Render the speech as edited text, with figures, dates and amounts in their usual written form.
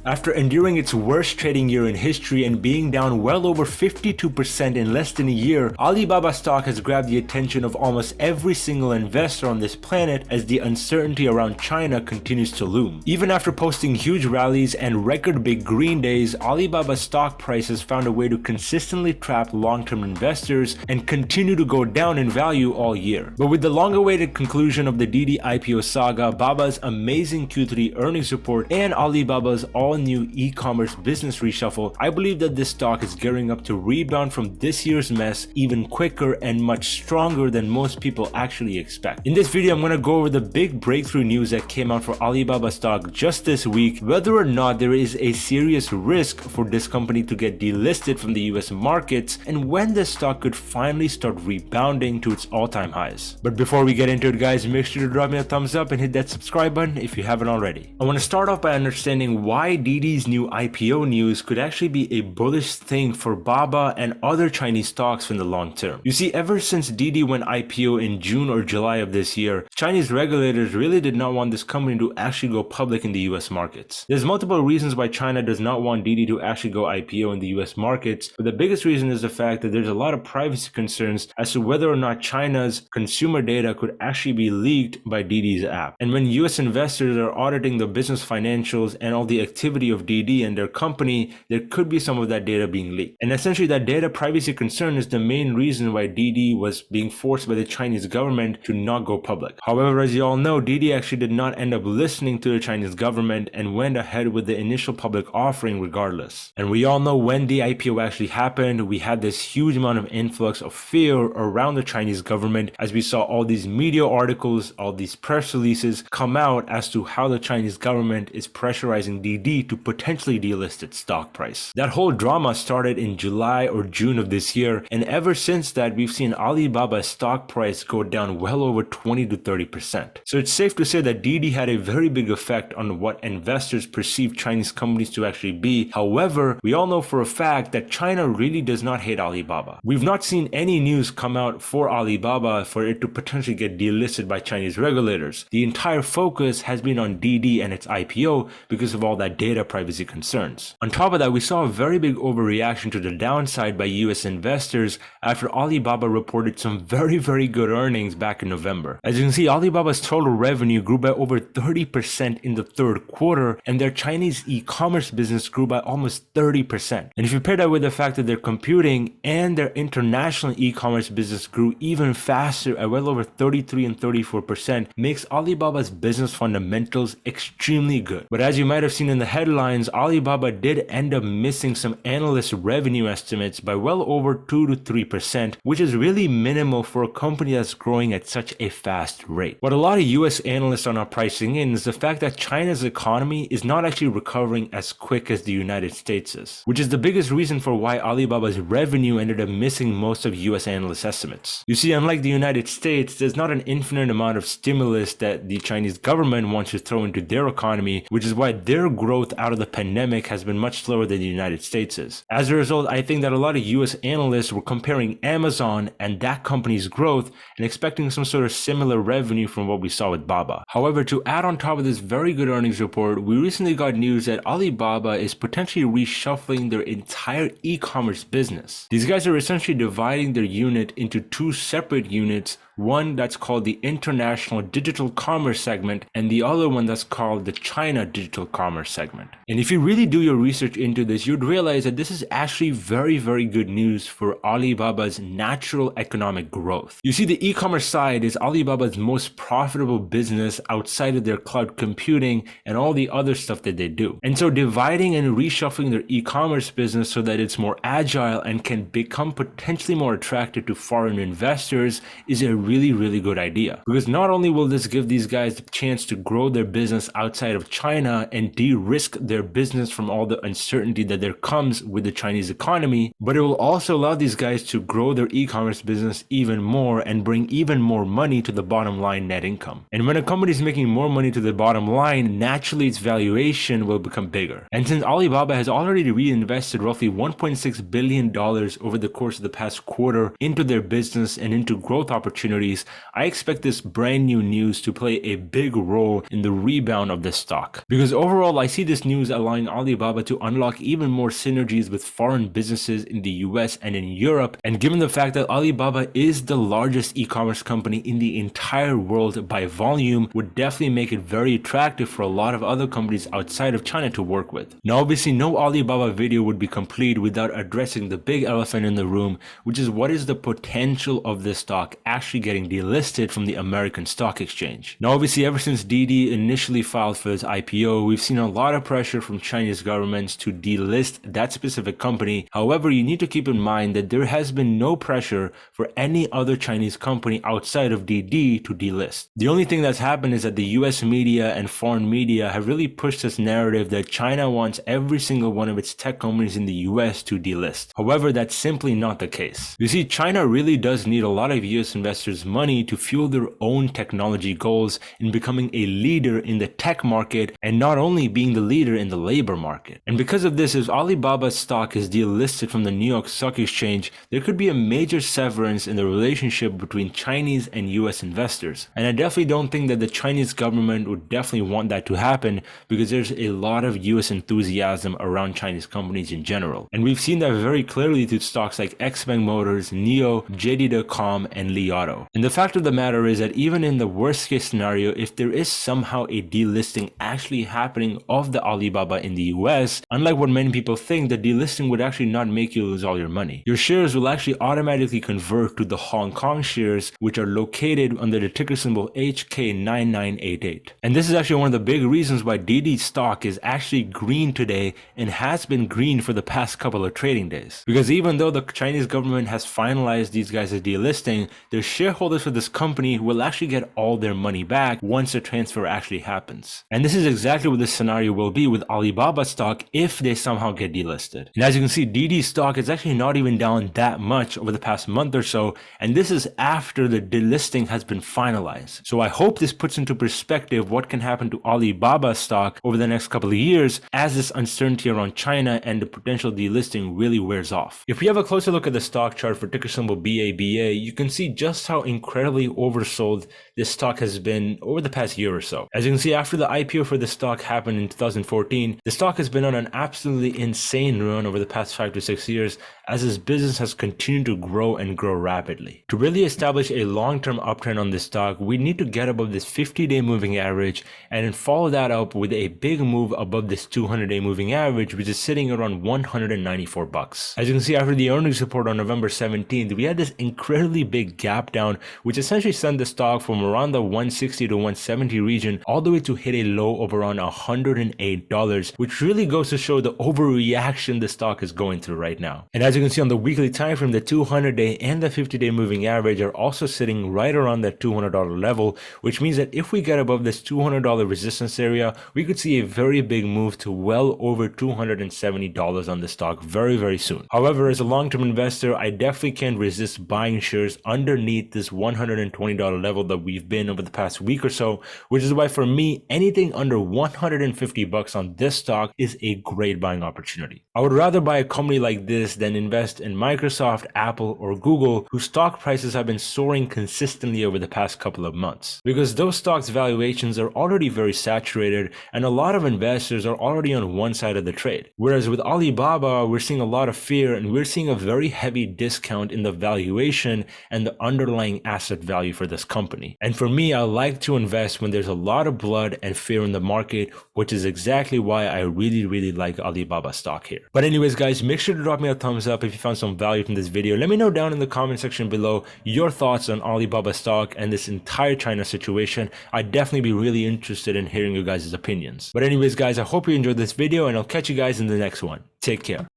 After enduring its worst trading year in history and being down well over 52% in less than a year, Alibaba stock has grabbed the attention of almost every single investor on this planet as the uncertainty around China continues to loom. Even after posting huge rallies and record big green days, Alibaba's stock price has found a way to consistently trap long-term investors and continue to go down in value all year. But with the long-awaited conclusion of the Didi IPO saga, Baba's amazing Q3 earnings report, and Alibaba's all-new e-commerce business reshuffle, I believe that this stock is gearing up to rebound from this year's mess even quicker and much stronger than most people actually expect. In this video, I'm going to go over the big breakthrough news that came out for Alibaba stock just this week, whether or not there is a serious risk for this company to get delisted from the US markets, and when the stock could finally start rebounding to its all-time highs. But before we get into it, guys, make sure to drop me a thumbs up and hit that subscribe button if you haven't already. I want to start off by understanding why Didi's new IPO news could actually be a bullish thing for Baba and other Chinese stocks in the long term. You see, ever since Didi went IPO in June or July of this year, Chinese regulators really did not want this company to actually go public in the US markets. There's multiple reasons why China does not want Didi to actually go IPO in the US markets, but the biggest reason is the fact that there's a lot of privacy concerns as to whether or not China's consumer data could actually be leaked by Didi's app. And when US investors are auditing the business financials and all the activity of Didi and their company, there could be some of that data being leaked. And essentially that data privacy concern is the main reason why Didi was being forced by the Chinese government to not go public. However, as you all know, Didi actually did not end up listening to the Chinese government and went ahead with the initial public offering regardless. And we all know when the IPO actually happened, we had this huge amount of influx of fear around the Chinese government as we saw all these media articles, all these press releases come out as to how the Chinese government is pressurizing Didi to potentially delist its stock price. That whole drama started in July or June of this year, and ever since that we've seen Alibaba's stock price go down well over 20 to 30%. So it's safe to say that Didi had a very big effect on what investors perceive Chinese companies to actually be. However, we all know for a fact that China really does not hate Alibaba. We've not seen any news come out for Alibaba for it to potentially get delisted by Chinese regulators. The entire focus has been on Didi and its IPO because of all that data privacy concerns. On top of that, we saw a very big overreaction to the downside by US investors after Alibaba reported some very good earnings back in November. As you can see, Alibaba's total revenue grew by over 30% in the third quarter, and their Chinese e-commerce business grew by almost 30%. And if you pair that with the fact that their computing and their international e-commerce business grew even faster at well over 33 and 34%, makes Alibaba's business fundamentals extremely good. But as you might have seen in the headlines, Alibaba did end up missing some analyst revenue estimates by well over 2 to 3%, which is really minimal for a company that's growing at such a fast rate. What a lot of US analysts are not pricing in is the fact that China's economy is not actually recovering as quick as the United States is, which is the biggest reason for why Alibaba's revenue ended up missing most of US analyst estimates. You see, unlike the United States, there's not an infinite amount of stimulus that the Chinese government wants to throw into their economy, which is why their growth out of the pandemic has been much slower than the United States is. As a result, I think that a lot of US analysts were comparing Amazon and that company's growth and expecting some sort of similar revenue from what we saw with Baba. However, to add on top of this very good earnings report, we recently got news that Alibaba is potentially reshuffling their entire e-commerce business. These guys are essentially dividing their unit into two separate units, one that's called the International Digital Commerce segment and the other one that's called the China Digital Commerce segment. And if you really do your research into this, you'd realize that this is actually very good news for Alibaba's natural economic growth. You see, the e-commerce side is Alibaba's most profitable business outside of their cloud computing and all the other stuff that they do. And so dividing and reshuffling their e-commerce business so that it's more agile and can become potentially more attractive to foreign investors is a really good idea, because not only will this give these guys the chance to grow their business outside of China and de-risk their business from all the uncertainty that there comes with the Chinese economy, but it will also allow these guys to grow their e-commerce business even more and bring even more money to the bottom line net income. And when a company is making more money to the bottom line, naturally its valuation will become bigger. And since Alibaba has already reinvested roughly $1.6 billion over the course of the past quarter into their business and into growth opportunities opportunities, I expect this brand new news to play a big role in the rebound of this stock. Because overall, I see this news allowing Alibaba to unlock even more synergies with foreign businesses in the US and in Europe. And given the fact that Alibaba is the largest e-commerce company in the entire world by volume, would definitely make it very attractive for a lot of other companies outside of China to work with. Now, obviously, no Alibaba video would be complete without addressing the big elephant in the room, which is what is the potential of this stock actually getting delisted from the American Stock Exchange. Now, obviously, ever since Didi initially filed for its IPO, we've seen a lot of pressure from Chinese governments to delist that specific company. However, you need to keep in mind that there has been no pressure for any other Chinese company outside of Didi to delist. The only thing that's happened is that the US media and foreign media have really pushed this narrative that China wants every single one of its tech companies in the US to delist. However, that's simply not the case. You see, China really does need a lot of US investors' money to fuel their own technology goals in becoming a leader in the tech market and not only being the leader in the labor market. And because of this, if Alibaba's stock is delisted from the New York Stock Exchange, there could be a major severance in the relationship between Chinese and US investors. And I definitely don't think that the Chinese government would definitely want that to happen, because there's a lot of US enthusiasm around Chinese companies in general. And we've seen that very clearly through stocks like XPeng Motors, NIO, JD.com, and Li Auto. And the fact of the matter is that even in the worst case scenario, if there is somehow a delisting actually happening of the Alibaba in the US, unlike what many people think, the delisting would actually not make you lose all your money. Your shares will actually automatically convert to the Hong Kong shares, which are located under the ticker symbol HK9988. And this is actually one of the big reasons why Didi stock is actually green today and has been green for the past couple of trading days. Because even though the Chinese government has finalized these guys as delisting, the shareholders for this company will actually get all their money back once the transfer actually happens. And this is exactly what this scenario will be with Alibaba stock if they somehow get delisted. And as you can see, Didi stock is actually not even down that much over the past month or so, and this is after the delisting has been finalized. So I hope this puts into perspective what can happen to Alibaba stock over the next couple of years as this uncertainty around China and the potential delisting really wears off. If we have a closer look at the stock chart for ticker symbol BABA, you can see just how incredibly oversold this stock has been over the past year or so. As you can see, after the IPO for the stock happened in 2014, the stock has been on an absolutely insane run over the past 5 to 6 years as this business has continued to grow and grow rapidly. To really establish a long-term uptrend on this stock, we need to get above this 50-day moving average and then follow that up with a big move above this 200-day moving average, which is sitting around $194. As you can see, after the earnings report on November 17th, we had this incredibly big gap down, which essentially sent the stock from around the 160 to 170 region all the way to hit a low of around $108, which really goes to show the overreaction the stock is going through right now. And as you can see on the weekly time frame, the 200-day and the 50-day moving average are also sitting right around that $200 level, which means that if we get above this $200 resistance area, we could see a very big move to well over $270 on the stock very, very soon. However, as a long-term investor, I definitely can't resist buying shares underneath this $120 level that we've been over the past week or so, which is why for me, anything under $150 on this stock is a great buying opportunity. I would rather buy a company like this than invest in Microsoft, Apple, or Google, whose stock prices have been soaring consistently over the past couple of months. Because those stocks' valuations are already very saturated and a lot of investors are already on one side of the trade. Whereas with Alibaba, we're seeing a lot of fear and we're seeing a very heavy discount in the valuation and the underlying asset value for this company. And for me, I like to invest when there's a lot of blood and fear in the market, which is exactly why I really like Alibaba stock here. But anyways, guys, make sure to drop me a thumbs up if you found some value from this video. Let me know down in the comment section below your thoughts on Alibaba stock and this entire China situation. I'd definitely be really interested in hearing your guys' opinions. But anyways, guys, I hope you enjoyed this video and I'll catch you guys in the next one. Take care.